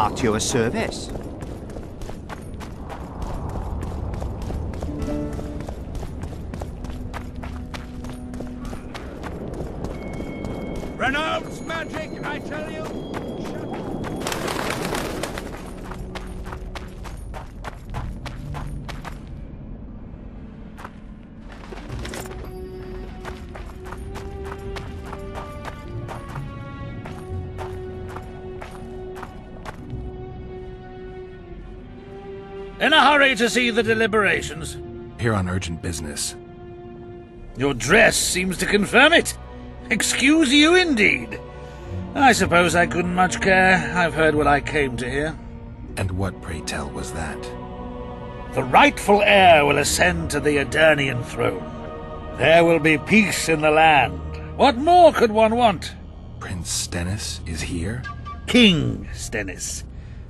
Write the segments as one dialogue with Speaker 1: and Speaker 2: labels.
Speaker 1: At your service.
Speaker 2: Renounce magic, I tell you!
Speaker 3: In a hurry to see the deliberations?
Speaker 4: Here on urgent business.
Speaker 3: Your dress seems to confirm it. Excuse you indeed. I suppose I couldn't much care. I've heard what I came to hear.
Speaker 4: And what, pray tell, was that?
Speaker 3: The rightful heir will ascend to the Aedirnian throne. There will be peace in the land. What more could one want?
Speaker 4: Prince Stennis is here?
Speaker 3: King Stennis.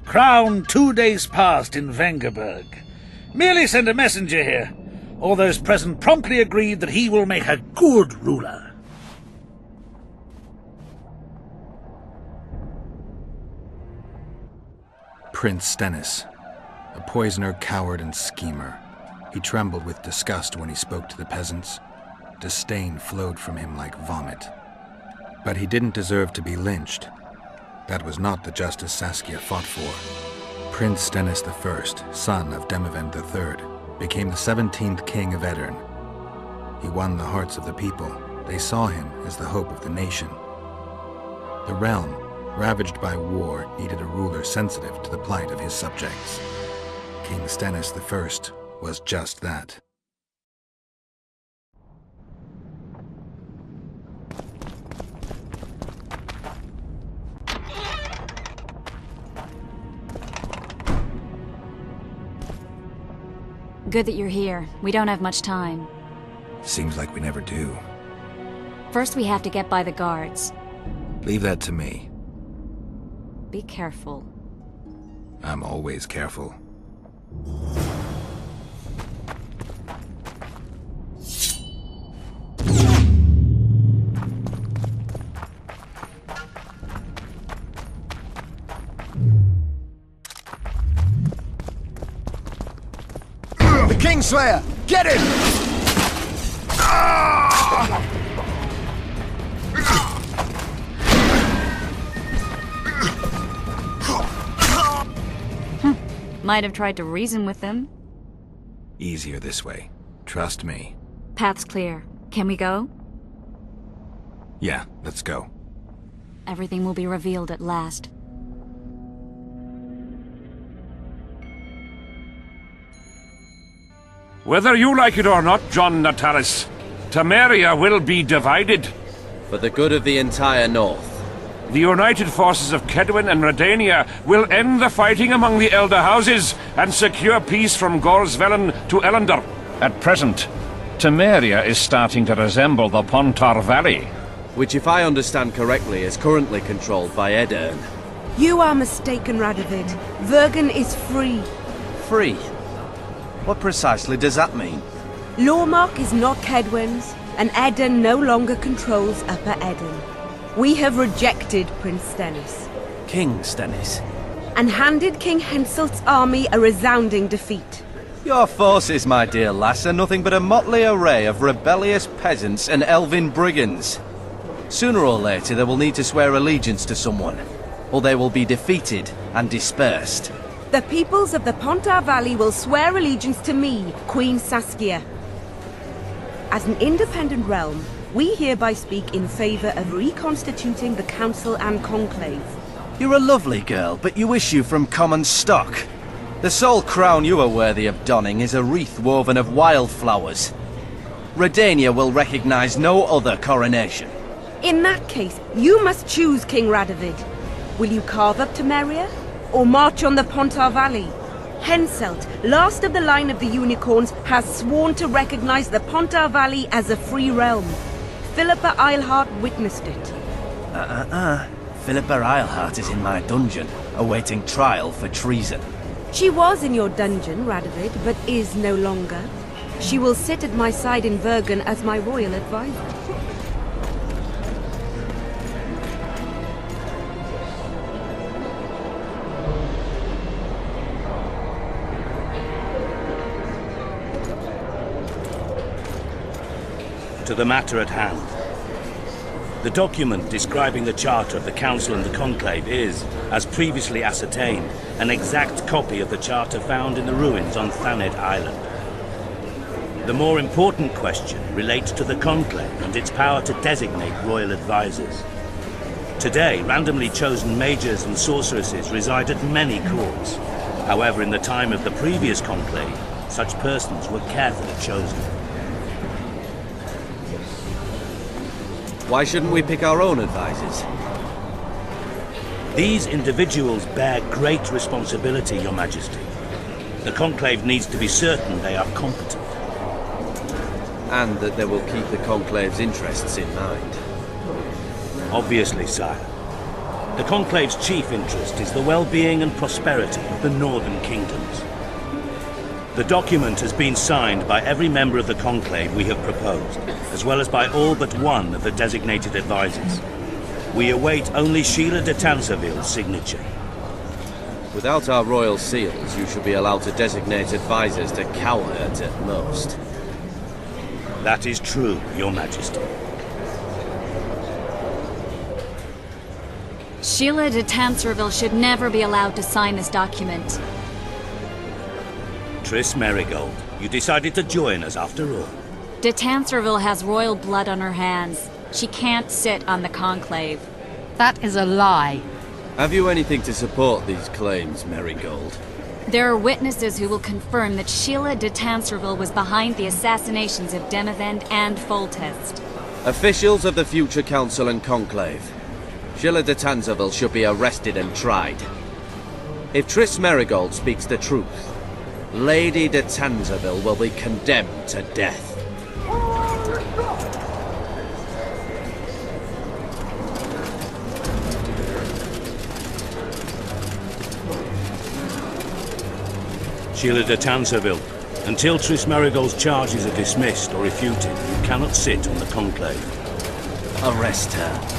Speaker 3: Crowned 2 days past in Vengerberg. Merely send a messenger here. All those present promptly agreed that he will make a good ruler.
Speaker 4: Prince Stennis. A poisoner, coward, and schemer. He trembled with disgust when he spoke to the peasants. Disdain flowed from him like vomit. But he didn't deserve to be lynched. That was not the justice Saskia fought for. Prince Stennis I, son of Demavend III, became the 17th king of Aedirn. He won the hearts of the people. They saw him as the hope of the nation. The realm, ravaged by war, needed a ruler sensitive to the plight of his subjects. King Stennis I was just that.
Speaker 5: Good that you're here. We don't have much time.
Speaker 4: Seems like we never do.
Speaker 5: First we have to get by the guards.
Speaker 4: Leave that to me.
Speaker 5: Be careful.
Speaker 4: I'm always careful.
Speaker 6: The Kingslayer! Get him!
Speaker 5: Might have tried to reason with them.
Speaker 4: Easier this way. Trust me.
Speaker 5: Path's clear. Can we go?
Speaker 4: Yeah, let's go.
Speaker 5: Everything will be revealed at last.
Speaker 2: Whether you like it or not, John Natalis, Temeria will be divided.
Speaker 7: For the good of the entire North.
Speaker 2: The united forces of Kaedwen and Redania will end the fighting among the Elder Houses and secure peace from Gorsvelen to Ellendar. At present, Temeria is starting to resemble the Pontar Valley.
Speaker 7: Which, if I understand correctly, is currently controlled by Aedirn.
Speaker 8: You are mistaken, Radovid. Vergen is free.
Speaker 7: Free? What precisely does that mean?
Speaker 8: Lormark is not Kaedwen's, and Aedirn no longer controls Upper Aedirn. We have rejected Prince Stennis.
Speaker 7: King Stennis?
Speaker 8: And handed King Henselt's army a resounding defeat.
Speaker 7: Your forces, my dear lass, are nothing but a motley array of rebellious peasants and elven brigands. Sooner or later they will need to swear allegiance to someone, or they will be defeated and dispersed.
Speaker 8: The peoples of the Pontar Valley will swear allegiance to me, Queen Saskia. As an independent realm, we hereby speak in favor of reconstituting the Council and Conclave.
Speaker 7: You're a lovely girl, but you issue from common stock. The sole crown you are worthy of donning is a wreath woven of wildflowers. Redania will recognize no other coronation.
Speaker 8: In that case, you must choose, King Radovid. Will you carve up Temeria, or march on the Pontar Valley? Henselt, last of the line of the Unicorns, has sworn to recognize the Pontar Valley as a free realm. Philippa Eilhart witnessed it.
Speaker 7: Philippa Eilhart is in my dungeon, awaiting trial for treason.
Speaker 8: She was in your dungeon, Radovid, but is no longer. She will sit at my side in Vergen as my royal advisor.
Speaker 1: To the matter at hand. The document describing the charter of the Council and the Conclave is, as previously ascertained, an exact copy of the charter found in the ruins on Thanet Island. The more important question relates to the Conclave and its power to designate royal advisors. Today, randomly chosen mages and sorceresses reside at many courts. However, in the time of the previous Conclave, such persons were carefully chosen.
Speaker 7: Why shouldn't we pick our own advisors?
Speaker 1: These individuals bear great responsibility, Your Majesty. The Conclave needs to be certain they are competent.
Speaker 7: And that they will keep the Conclave's interests in mind.
Speaker 1: Obviously, sire. The Conclave's chief interest is the well-being and prosperity of the Northern Kingdoms. The document has been signed by every member of the Conclave we have proposed, as well as by all but one of the designated advisors. We await only Sheila de Tanserville's signature.
Speaker 7: Without our royal seals, you should be allowed to designate advisors to cowherd at most.
Speaker 1: That is true, Your Majesty.
Speaker 5: Sheila de Tanserville should never be allowed to sign this document.
Speaker 1: Triss Merigold, you decided to join us after all.
Speaker 5: De Tanserville has royal blood on her hands. She can't sit on the Conclave.
Speaker 9: That is a lie.
Speaker 7: Have you anything to support these claims, Merigold?
Speaker 5: There are witnesses who will confirm that Sheila de Tanserville was behind the assassinations of Demavend and Foltest.
Speaker 7: Officials of the future Council and Conclave. Sheila de Tanserville should be arrested and tried. If Triss Merigold speaks the truth, Lady de Tanserville will be condemned to death.
Speaker 1: Sheila de Tanserville, until Triss Merigold's charges are dismissed or refuted, you cannot sit on the Conclave.
Speaker 7: Arrest her.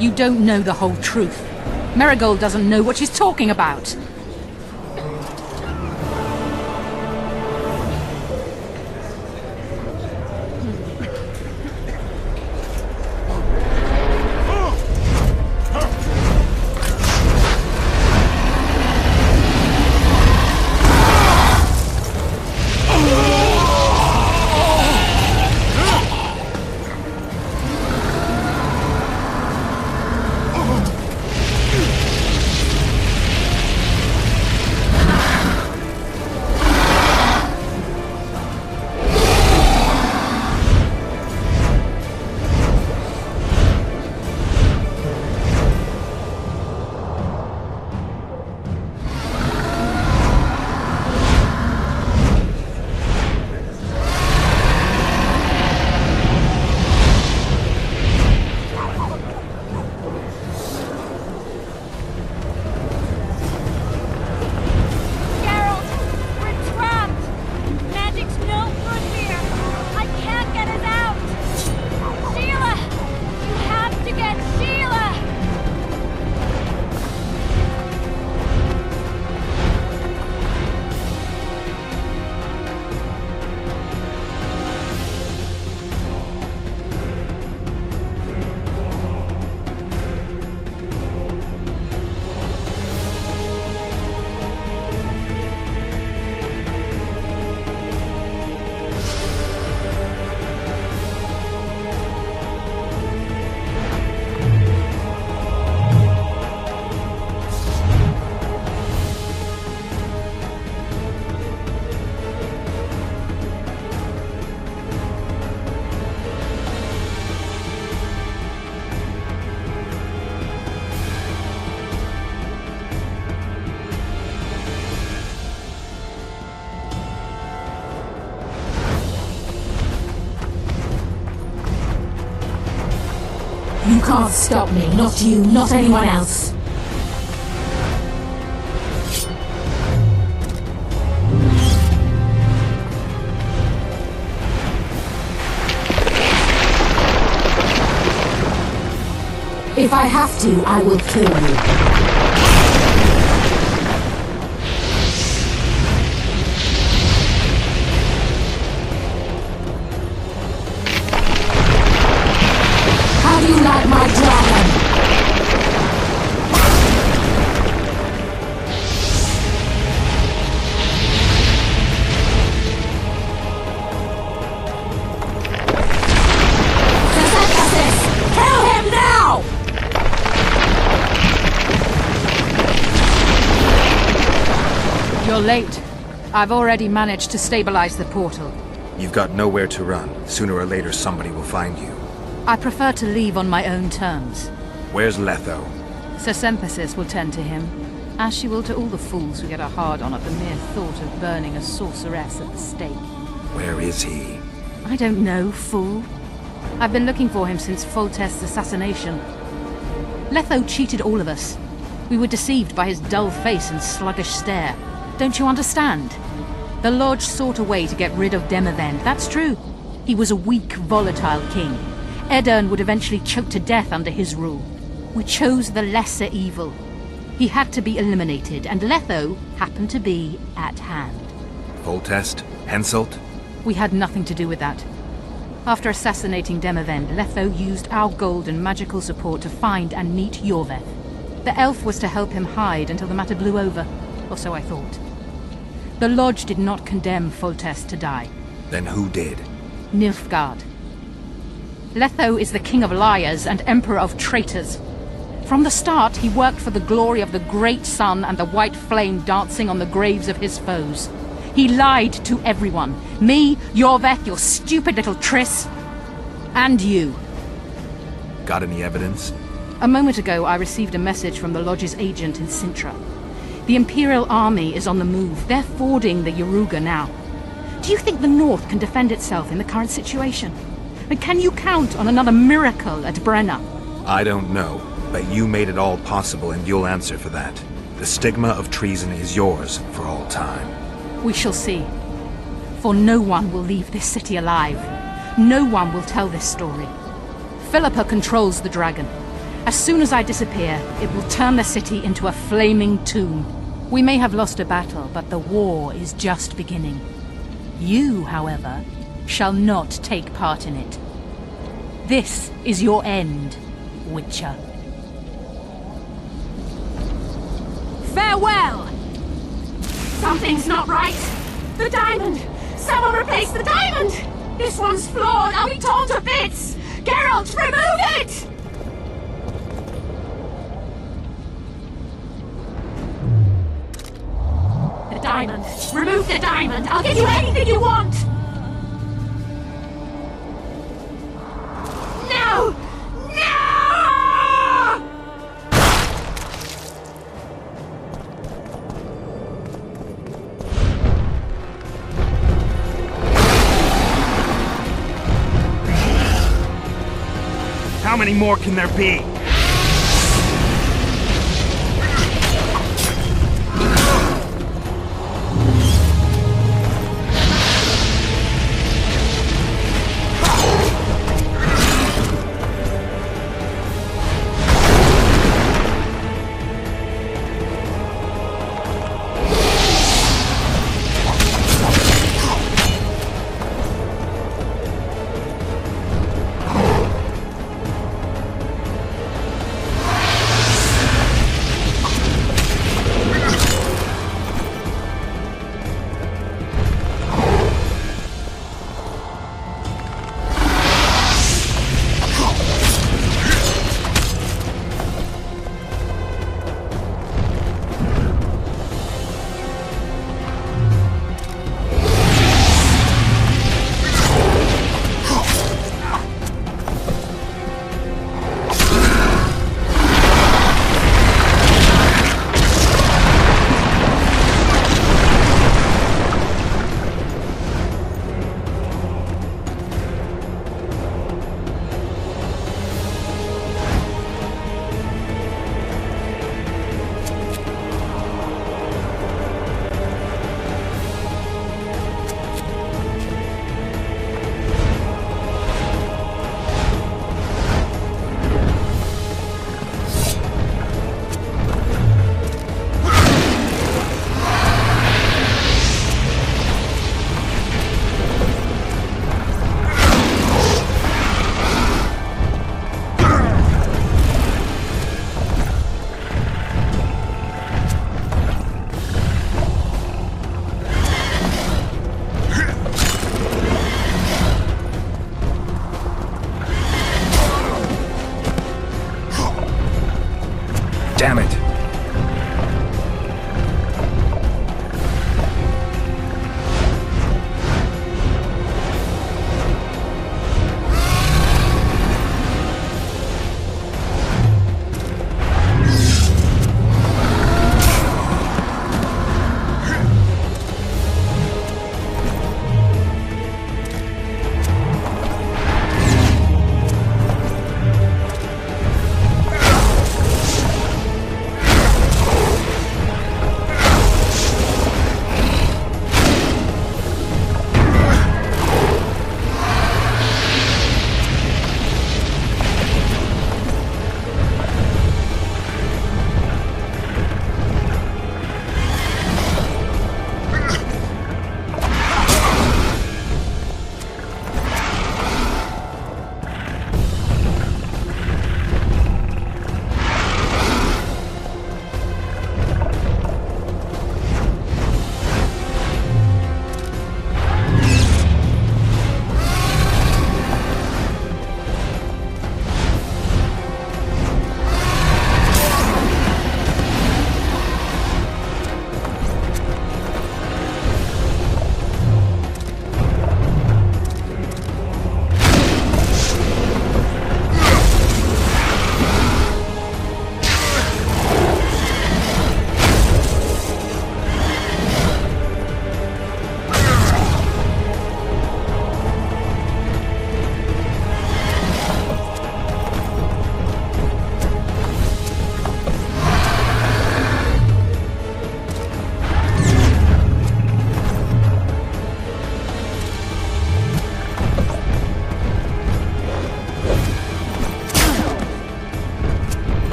Speaker 9: You don't know the whole truth. Merigold doesn't know what she's talking about.
Speaker 10: You can't stop me, not you, not anyone else. If I have to, I will kill you.
Speaker 9: You're late. I've already managed to stabilize the portal.
Speaker 4: You've got nowhere to run. Sooner or later, somebody will find you.
Speaker 9: I prefer to leave on my own terms.
Speaker 4: Where's Letho?
Speaker 9: Sir Synthesis will tend to him, as she will to all the fools who get a hard-on at the mere thought of burning a sorceress at the stake.
Speaker 4: Where is he?
Speaker 9: I don't know, fool. I've been looking for him since Foltest's assassination. Letho cheated all of us. We were deceived by his dull face and sluggish stare. Don't you understand? The Lodge sought a way to get rid of Demavend, that's true. He was a weak, volatile king. Aedirn would eventually choke to death under his rule. We chose the lesser evil. He had to be eliminated, and Letho happened to be at hand.
Speaker 4: Foltest? Henselt?
Speaker 9: We had nothing to do with that. After assassinating Demavend, Letho used our gold and magical support to find and meet Yorveth. The elf was to help him hide until the matter blew over, or so I thought. The Lodge did not condemn Foltest to die.
Speaker 4: Then who did?
Speaker 9: Nilfgaard. Letho is the king of liars and emperor of traitors. From the start, he worked for the glory of the great sun and the white flame dancing on the graves of his foes. He lied to everyone. Me, Yorveth, your stupid little Triss, and you.
Speaker 4: Got any evidence?
Speaker 9: A moment ago, I received a message from the Lodge's agent in Sintra. The Imperial Army is on the move. They're fording the Yaruga now. Do you think the North can defend itself in the current situation? And can you count on another miracle at Brenna?
Speaker 4: I don't know, but you made it all possible and you'll answer for that. The stigma of treason is yours for all time.
Speaker 9: We shall see. For no one will leave this city alive. No one will tell this story. Philippa controls the dragon. As soon as I disappear, it will turn the city into a flaming tomb. We may have lost a battle, but the war is just beginning. You, however, shall not take part in it. This is your end, Witcher.
Speaker 10: Farewell! Something's not right! The diamond! Someone replace the diamond! This one's flawed! I'll be torn to bits! Geralt, remove it! The diamond! Remove the diamond! I'll give you anything you want! No! No!
Speaker 6: How many more can there be?
Speaker 4: Damn it!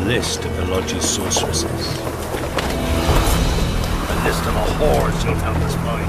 Speaker 1: list of the Lodge's sorceresses.
Speaker 3: A list of the whores you'll help us find.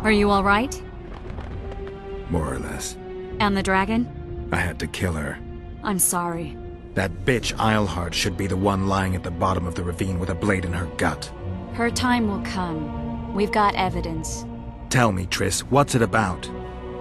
Speaker 5: Are you all right?
Speaker 4: More or less.
Speaker 5: And the dragon?
Speaker 4: I had to kill her.
Speaker 5: I'm sorry.
Speaker 4: That bitch Eilhart should be the one lying at the bottom of the ravine with a blade in her gut.
Speaker 5: Her time will come. We've got evidence.
Speaker 4: Tell me, Triss, what's it about?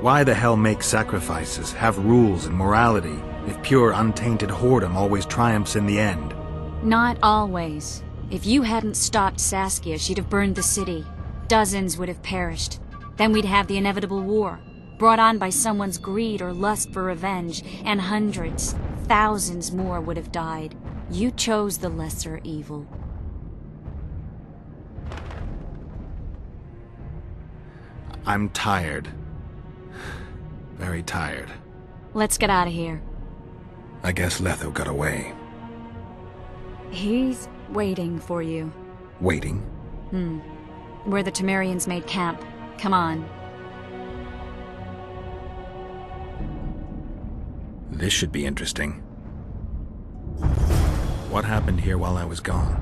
Speaker 4: Why the hell make sacrifices, have rules and morality, if pure, untainted whoredom always triumphs in the end?
Speaker 5: Not always. If you hadn't stopped Saskia, she'd have burned the city. Dozens would have perished. Then we'd have the inevitable war, brought on by someone's greed or lust for revenge, and hundreds, thousands more would have died. You chose the lesser evil.
Speaker 4: I'm tired. Very tired.
Speaker 5: Let's get out of here.
Speaker 4: I guess Letho got away.
Speaker 5: He's waiting for you.
Speaker 4: Waiting?
Speaker 5: Where the Temerians made camp. Come on.
Speaker 4: This should be interesting. What happened here while I was gone?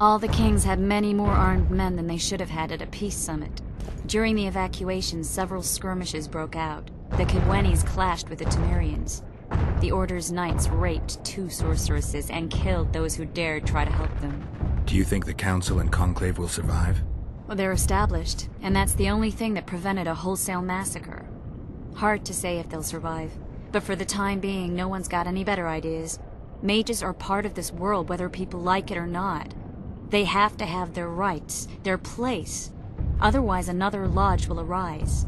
Speaker 5: All the kings had many more armed men than they should have had at a peace summit. During the evacuation, several skirmishes broke out. The Kedwenis clashed with the Temerians. The Order's knights raped 2 sorceresses and killed those who dared try to help them.
Speaker 4: Do you think the Council and Conclave will survive?
Speaker 5: Well, they're established, and that's the only thing that prevented a wholesale massacre. Hard to say if they'll survive, but for the time being, no one's got any better ideas. Mages are part of this world, whether people like it or not. They have to have their rights, their place. Otherwise, another lodge will arise.